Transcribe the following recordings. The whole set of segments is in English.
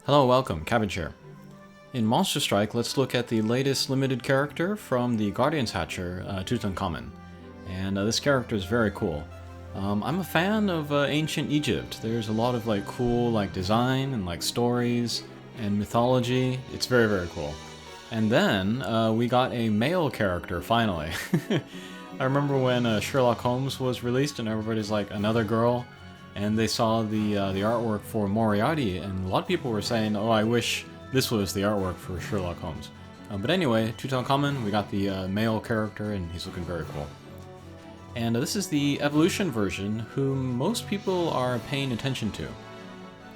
Hello, welcome, Cabbage here. In Monster Strike, let's look at the latest limited character from the Guardians Hatcher, Tutankhamen. And this character is very cool. I'm a fan of ancient Egypt. There's a lot of cool design and stories and mythology. It's very, very cool. And then we got a male character finally. I remember when Sherlock Holmes was released and everybody's like, another girl. And they saw the artwork for Moriarty, and a lot of people were saying, oh, I wish this was the artwork for Sherlock Holmes. But anyway, Tutankhamen, we got the male character, and he's looking very cool. And this is the evolution version, whom most people are paying attention to.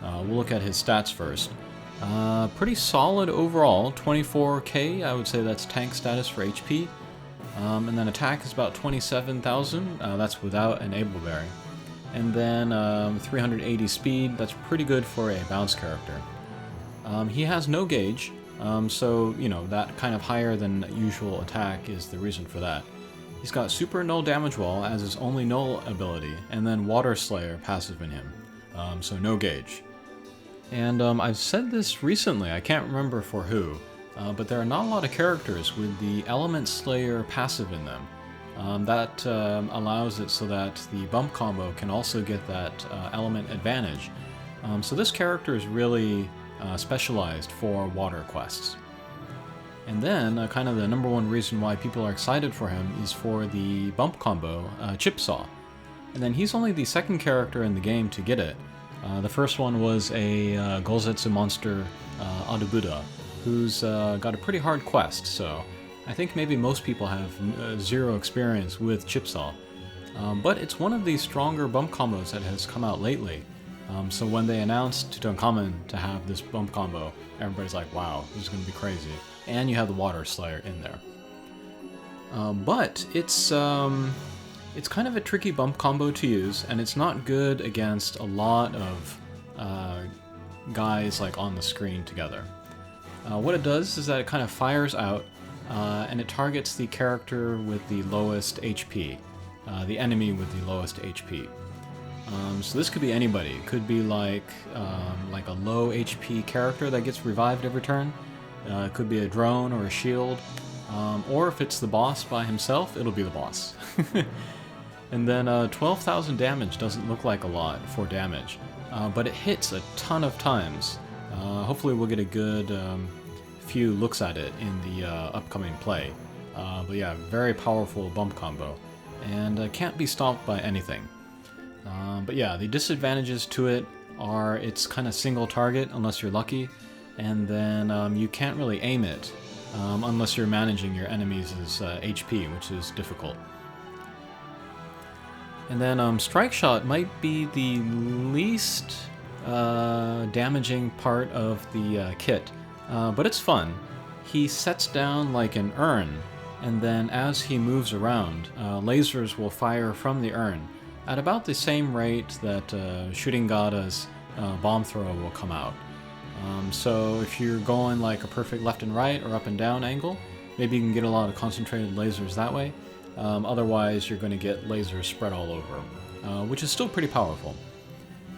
We'll look at his stats first. Pretty solid overall, 24k, I would say that's tank status for HP. And then attack is about 27,000, that's without an able berry. And then 380 speed, that's pretty good for a bounce character. He has no gauge, so, that kind of higher than usual attack is the reason for that. He's got super null damage wall as his only null ability, and then Water Slayer passive in him, so no gauge. And I've said this recently, I can't remember for who, but there are not a lot of characters with the Element Slayer passive in them. That allows it so that the bump combo can also get that element advantage. So this character is really specialized for water quests. And then, kind of the number one reason why people are excited for him is for the bump combo, Chip Saw. And then he's only the second character in the game to get it. The first one was a Golzetsu monster, Adabuda, who's got a pretty hard quest, so I think maybe most people have zero experience with Chip Saw. But it's one of the stronger bump combos that has come out lately. So when they announced Tutankhamen to have this bump combo, everybody's like, wow, this is going to be crazy. And you have the Water Slayer in there. But it's kind of a tricky bump combo to use, and it's not good against a lot of guys on the screen together. What it does is that it kind of fires out, and it targets the character with the lowest HP, the enemy with the lowest HP. So this could be anybody. It could be like a low HP character that gets revived every turn. It could be a drone or a shield, or if it's the boss by himself, it'll be the boss. And then 12,000 damage doesn't look like a lot for damage, but it hits a ton of times. Hopefully we'll get a good few looks at it in the upcoming play. But yeah, very powerful bump combo, and can't be stopped by anything. But yeah, the disadvantages to it are it's kind of single target unless you're lucky, and then you can't really aim it unless you're managing your enemies' HP, which is difficult. And then Strike Shot might be the least damaging part of the kit. But it's fun. He sets down like an urn, and then as he moves around, lasers will fire from the urn at about the same rate that Shooting Gada's bomb throw will come out. So if you're going like a perfect left and right or up and down angle, maybe you can get a lot of concentrated lasers that way. Otherwise, you're going to get lasers spread all over, which is still pretty powerful.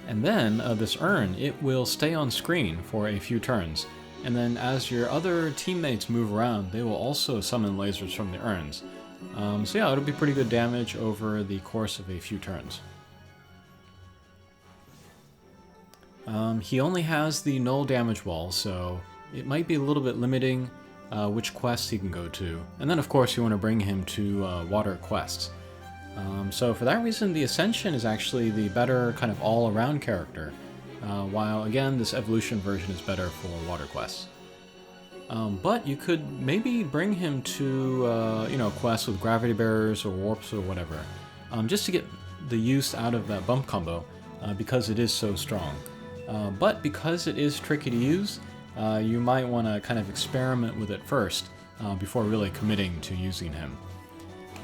And then this urn, it will stay on screen for a few turns. And then as your other teammates move around, they will also summon lasers from the urns. So yeah, it'll be pretty good damage over the course of a few turns. He only has the null damage wall, so it might be a little bit limiting which quests he can go to. And then of course you want to bring him to water quests. So for that reason, the Ascension is actually the better kind of all-around character. While again, this evolution version is better for water quests. But you could maybe bring him to, quests with gravity barriers or warps or whatever, just to get the use out of that bump combo, because it is so strong. But because it is tricky to use, you might want to kind of experiment with it first, before really committing to using him.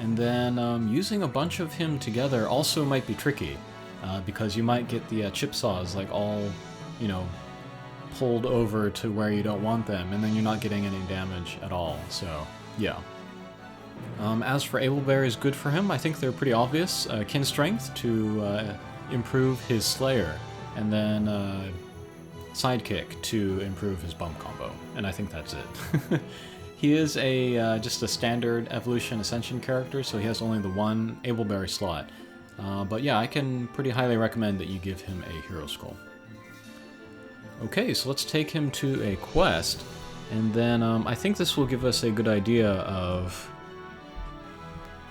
And then using a bunch of him together also might be tricky. Because you might get the chip saws all, pulled over to where you don't want them, and then you're not getting any damage at all, so yeah. As for able berries good for him, I think they're pretty obvious. Kin strength to improve his slayer, and then sidekick to improve his bump combo, and I think that's it. He is a just a standard evolution ascension character, so he has only the one ableberry slot. But yeah, I can pretty highly recommend that you give him a hero scroll. Okay, so let's take him to a quest, and then I think this will give us a good idea of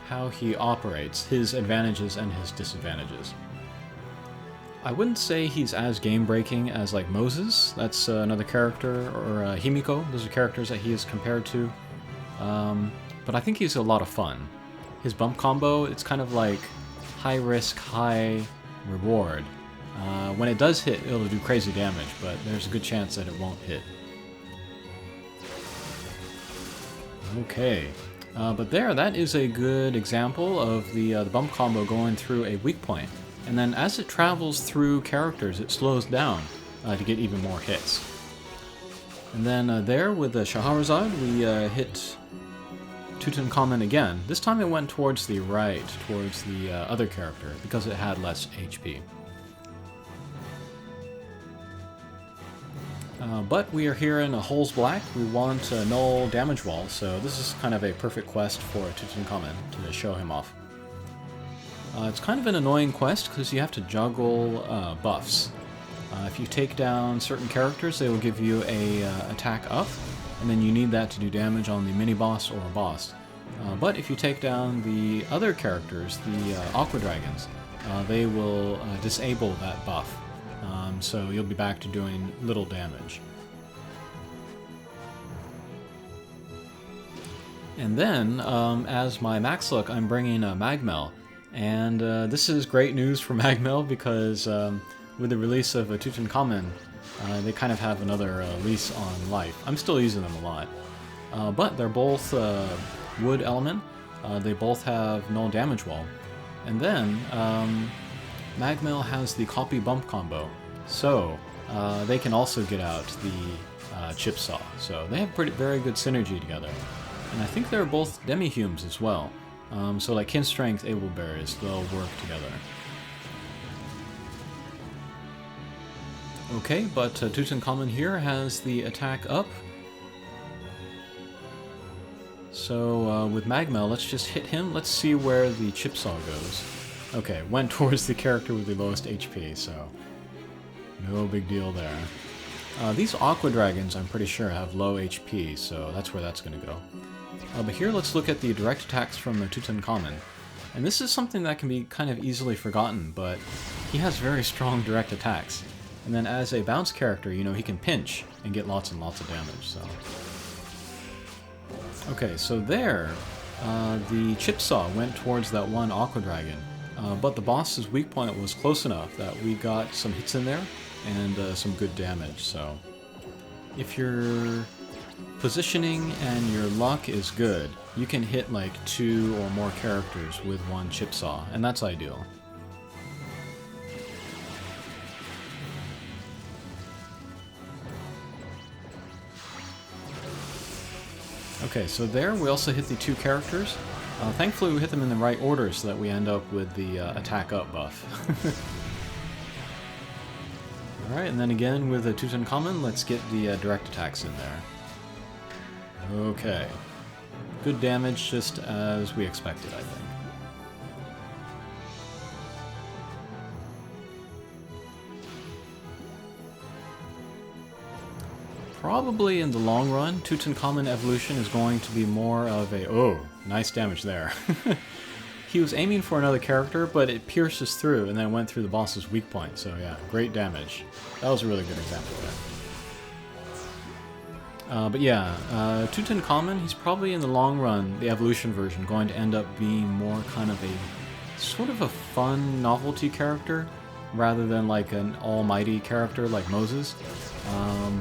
how he operates, his advantages and his disadvantages. I wouldn't say he's as game-breaking as like Moses, that's another character, or Himiko, those are characters that he is compared to. But I think he's a lot of fun. His bump combo, it's kind of like high risk, high reward. When it does hit, it'll do crazy damage, but there's a good chance that it won't hit. Okay, but that is a good example of the bump combo going through a weak point. And then as it travels through characters, it slows down to get even more hits. And then there with the Shahrazad, we hit Tutankhamen again. This time it went towards the right, towards the other character, because it had less HP. But we are here in a Holes Black. We want a null damage wall, so this is kind of a perfect quest for Tutankhamen to show him off. It's kind of an annoying quest because you have to juggle buffs. If you take down certain characters, they will give you a attack up, and then you need that to do damage on the mini-boss or boss. But if you take down the other characters, the Aqua Dragons, they will disable that buff. So you'll be back to doing little damage. And then, as my max look, I'm bringing Magmel. And this is great news for Magmel because with the release of Tutankhamen, they kind of have another lease on life. I'm still using them a lot. But they're both wood element. They both have null damage wall. And then Magmel has the copy bump combo. So they can also get out the chip saw. So they have very good synergy together. And I think they're both demi-humes as well. So like kin strength ableberries, they'll work together. Okay, but Tutankhamen here has the attack up. So with Magmel, let's just hit him. Let's see where the chip saw goes. Okay, went towards the character with the lowest HP, so no big deal there. These Aqua Dragons, I'm pretty sure, have low HP, so that's where that's going to go. But here, let's look at the direct attacks from Tutankhamen. And this is something that can be kind of easily forgotten, but he has very strong direct attacks. And then as a bounce character, you know, he can pinch and get lots and lots of damage, so... Okay, so there, the chip saw went towards that one Aqua Dragon, but the boss's weak point was close enough that we got some hits in there and some good damage, so... If your positioning and your luck is good, you can hit like 2 or more characters with one chip saw, and that's ideal. Okay, so there we also hit the 2 characters. Thankfully we hit them in the right order so that we end up with the attack up buff. Alright, and then again with the Tutankhamen, let's get the direct attacks in there. Okay. Good damage, just as we expected, I think. Probably in the long run, Tutankhamen evolution is going to be more of a... Oh, nice damage there. He was aiming for another character, but it pierces through and then went through the boss's weak point, so yeah, great damage. That was a really good example there. But yeah, Tutankhamen, he's probably in the long run, the evolution version, going to end up being more kind of a sort of a fun novelty character rather than like an almighty character like Moses.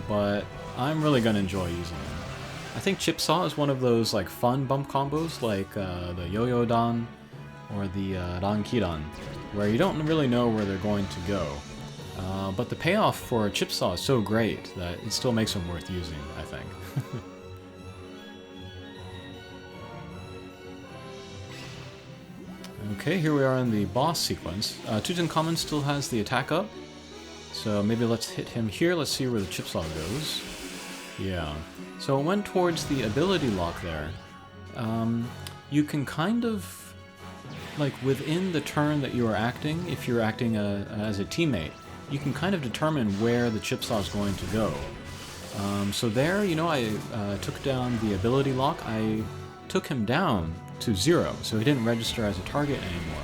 But I'm really going to enjoy using him. I think Chip Saw is one of those like fun bump combos like the Yo-Yo Dan or the Rankidan, where you don't really know where they're going to go. But the payoff for Chip Saw is so great that it still makes them worth using, I think. Okay, here we are in the boss sequence. Tutankhamen still has the attack up, So maybe let's hit him here. Let's see where the chip saw goes. Yeah. So it went towards the ability lock there. You can kind of, like within the turn that you are acting, if you're acting as a teammate, you can kind of determine where the chip saw is going to go. So there, you know, I took down the ability lock. I took him down to 0, so he didn't register as a target anymore.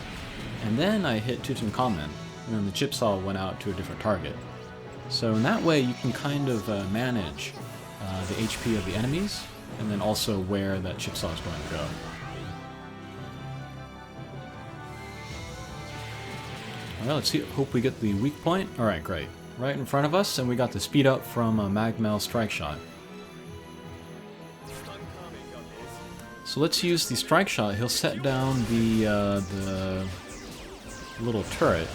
And then I hit Tutankhamen, and then the chip saw went out to a different target. So in that way, you can kind of manage the HP of the enemies, and then also where that chip saw is going to go. Alright, let's see. Hope we get the weak point. Alright, great. Right in front of us, and we got the speed up from Magmel Strike Shot. So let's use the Strike Shot. He'll set down the little turret.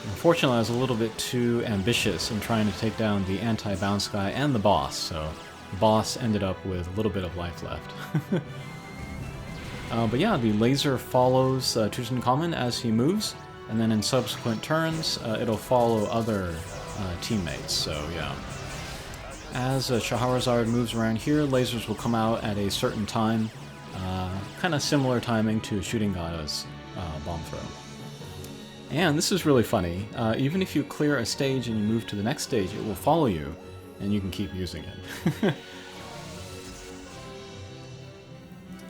Unfortunately, I was a little bit too ambitious in trying to take down the anti-bounce guy and the boss, so the boss ended up with a little bit of life left. But yeah, the laser follows Tutankhamen as he moves, and then in subsequent turns, it'll follow other teammates, so yeah. As Shahrazad moves around here, lasers will come out at a certain time, kind of similar timing to Shooting Godda's bomb throw. And this is really funny, even if you clear a stage and you move to the next stage, it will follow you, and you can keep using it.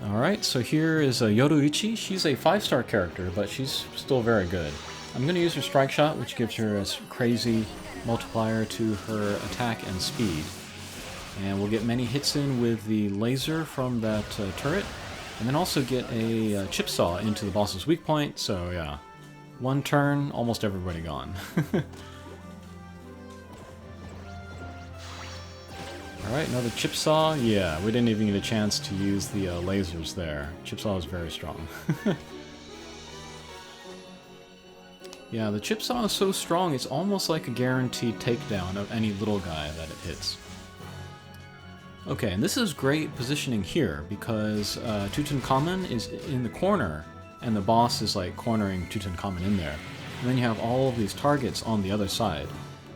Alright, so here is Yoruichi. She's a 5-star character, but she's still very good. I'm going to use her Strike Shot, which gives her a crazy multiplier to her attack and speed. And we'll get many hits in with the laser from that turret, and then also get a chip saw into the boss's weak point, so yeah. One turn, almost everybody gone. Alright, another chip saw. Yeah, we didn't even get a chance to use the lasers there. Chip saw is very strong. Yeah, the chip saw is so strong, it's almost like a guaranteed takedown of any little guy that it hits. Okay, and this is great positioning here, because Tutankhamen is in the corner, and the boss is like cornering Tutankhamen in there. And then you have all of these targets on the other side.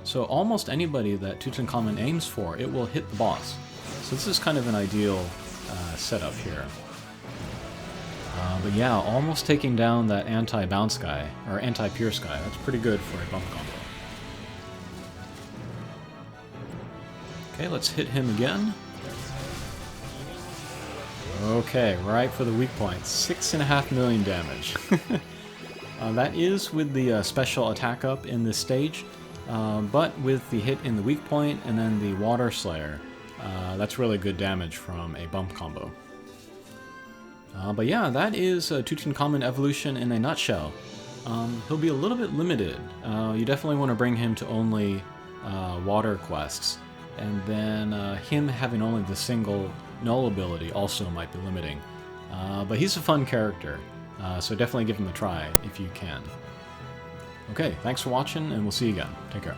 So almost anybody that Tutankhamen aims for, it will hit the boss. So this is kind of an ideal setup here. But yeah, almost taking down that anti-bounce guy, or anti-pierce guy. That's pretty good for a bump combo. Okay, let's hit him again. Okay, right for the weak point. 6.5 million damage. That is with the special attack up in this stage. But with the hit in the weak point and then the Water Slayer, that's really good damage from a bump combo. But yeah, that is Tutankhamen Evolution in a nutshell. He'll be a little bit limited. You definitely want to bring him to only water quests, and then him having only the single null ability also might be limiting. But he's a fun character, so definitely give him a try if you can. Okay, thanks for watching, and we'll see you again. Take care.